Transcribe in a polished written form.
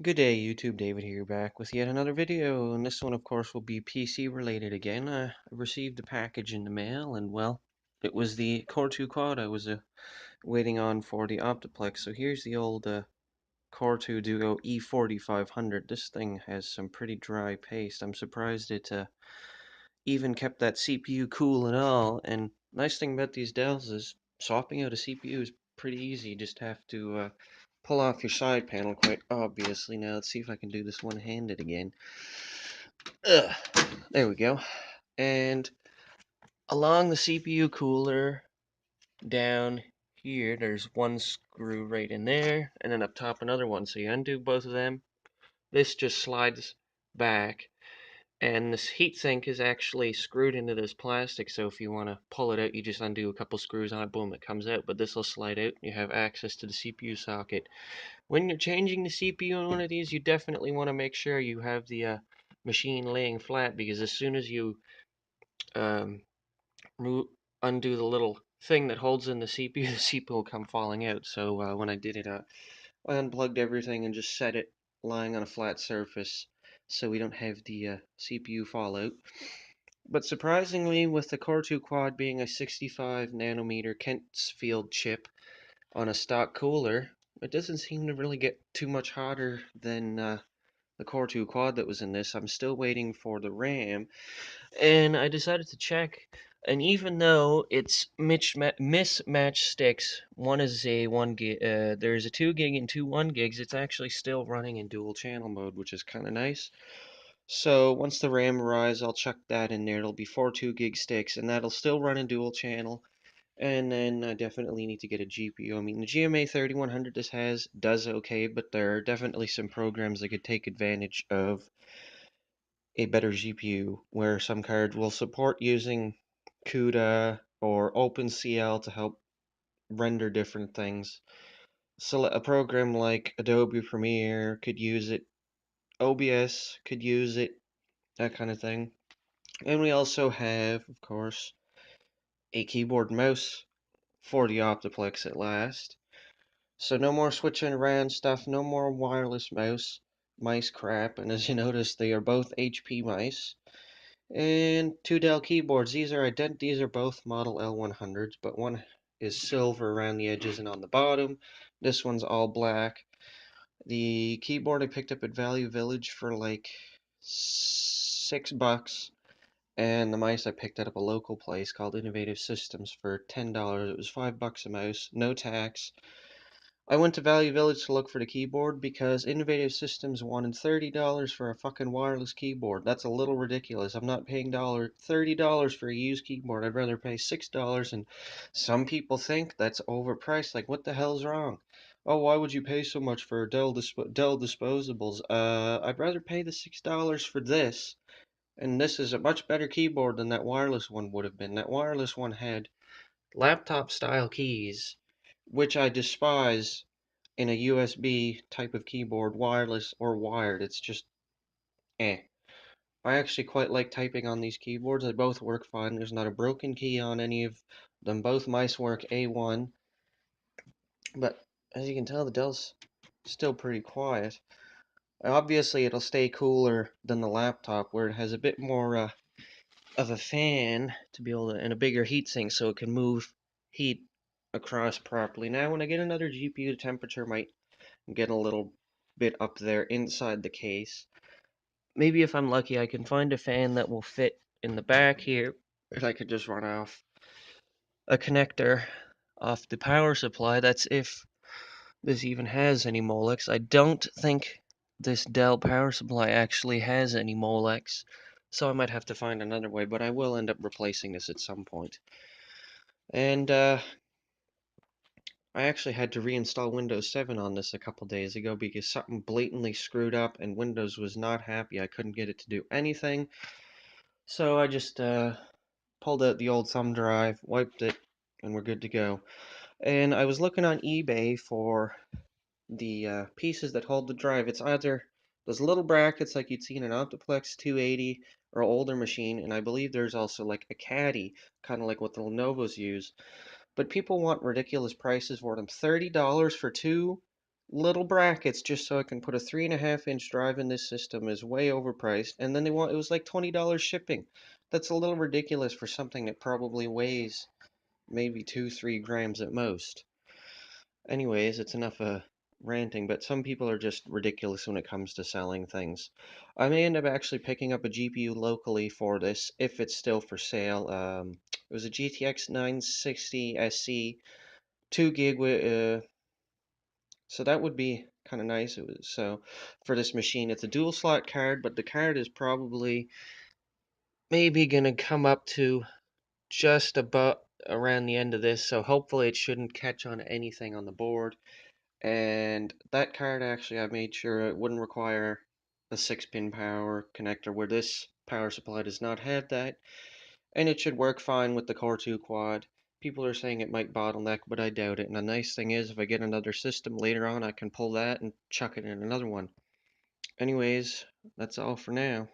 Good day, YouTube. David here, back with yet another video, and this one, of course, will be PC related again. I received a package in the mail, and well, it was the Core 2 Quad I was waiting on for the Optiplex. So here's the old Core 2 Duo E4500. This thing has some pretty dry paste. I'm surprised it even kept that CPU cool and all. And nice thing about these Dells is swapping out a CPU is pretty easy. You just have to pull off your side panel, quite obviously. Now let's see if I can do this one-handed again. Ugh, there we go. And along the CPU cooler down here, there's one screw right in there, and then up top another one. So you undo both of them. This just slides back, and this heatsink is actually screwed into this plastic, so if you want to pull it out, you just undo a couple screws on it, boom, it comes out. But this will slide out, and you have access to the CPU socket. When you're changing the CPU on one of these, you definitely want to make sure you have the machine laying flat, because as soon as you um, undo the little thing that holds in the CPU, the CPU will come falling out. So when I did it, I unplugged everything and just set it lying on a flat surface so we don't have the CPU fall out. But surprisingly, with the Core 2 Quad being a 65 nanometer Kentfield chip on a stock cooler, it doesn't seem to really get too much hotter than the Core 2 Quad that was in this. I'm still waiting for the RAM, and I decided to check. And even though it's mismatched sticks, one is a 1 gig, there's a 2 gig and two 1 gigs, it's actually still running in dual channel mode, which is kind of nice. So once the RAM arrives, I'll chuck that in there. It'll be 4 2 gig sticks, and that'll still run in dual channel. And then I definitely need to get a GPU. I mean, the GMA 3100 this has does okay, but there are definitely some programs that could take advantage of a better GPU, where some cards will support using CUDA or OpenCL to help render different things. So a program like Adobe Premiere could use it, OBS could use it, that kind of thing. And we also have, of course, a keyboard and mouse for the Optiplex at last. So no more switching around stuff, no more wireless mice crap, and as you notice, they are both HP mice. And two Dell keyboards. These are both model L100s, but one is silver around the edges and on the bottom. This one's all black. The keyboard I picked up at Value Village for like $6, and the mice I picked at a local place called Innovative Systems for $10. It was $5 a mouse, no tax. I went to Value Village to look for the keyboard because Innovative Systems wanted $30 for a fucking wireless keyboard. That's a little ridiculous. I'm not paying $30 for a used keyboard. I'd rather pay $6, and some people think that's overpriced. Like, what the hell's wrong? Oh, why would you pay so much for Dell disposables? I'd rather pay the $6 for this, and this is a much better keyboard than that wireless one would have been. That wireless one had laptop style keys, which I despise in a USB type of keyboard, wireless or wired. It's just eh. I actually quite like typing on these keyboards. They both work fine. There's not a broken key on any of them. Both mice work A1, but as you can tell, the Dell's still pretty quiet. Obviously, it'll stay cooler than the laptop, where it has a bit more of a fan to be able to, and a bigger heatsink so it can move heat across properly. Now, when I get another GPU, the temperature might get a little bit up there inside the case. Maybe if I'm lucky, I can find a fan that will fit in the back here, if I could just run off a connector off the power supply. That's if this even has any Molex. I don't think this Dell power supply actually has any Molex, so I might have to find another way, but I will end up replacing this at some point. And I actually had to reinstall Windows 7 on this a couple days ago because something blatantly screwed up and Windows was not happy. I couldn't get it to do anything. So I just pulled out the old thumb drive, wiped it, and we're good to go. And I was looking on eBay for the pieces that hold the drive. It's either those little brackets like you'd see in an Optiplex 280 or older machine, and I believe there's also like a caddy, kind of like what the Lenovo's use. But people want ridiculous prices for them. $30 for two little brackets just so I can put a 3.5-inch drive in this system is way overpriced. And then it was like $20 shipping. That's a little ridiculous for something that probably weighs maybe 2-3 grams at most. Anyways, it's enough ranting, but some people are just ridiculous when it comes to selling things. I may end up actually picking up a GPU locally for this if it's still for sale. It was a GTX 960 SC, 2 gig with so that would be kind of nice. It was so for this machine, it's a dual slot card, but the card is probably maybe gonna come up to just about around the end of this, so hopefully it shouldn't catch on anything on the board. And that card actually, I made sure it wouldn't require a 6-pin power connector, where this power supply does not have that. And it should work fine with the Core 2 quad. People are saying it might bottleneck, but I doubt it. And the nice thing is, if I get another system later on, I can pull that and chuck it in another one. Anyways, that's all for now.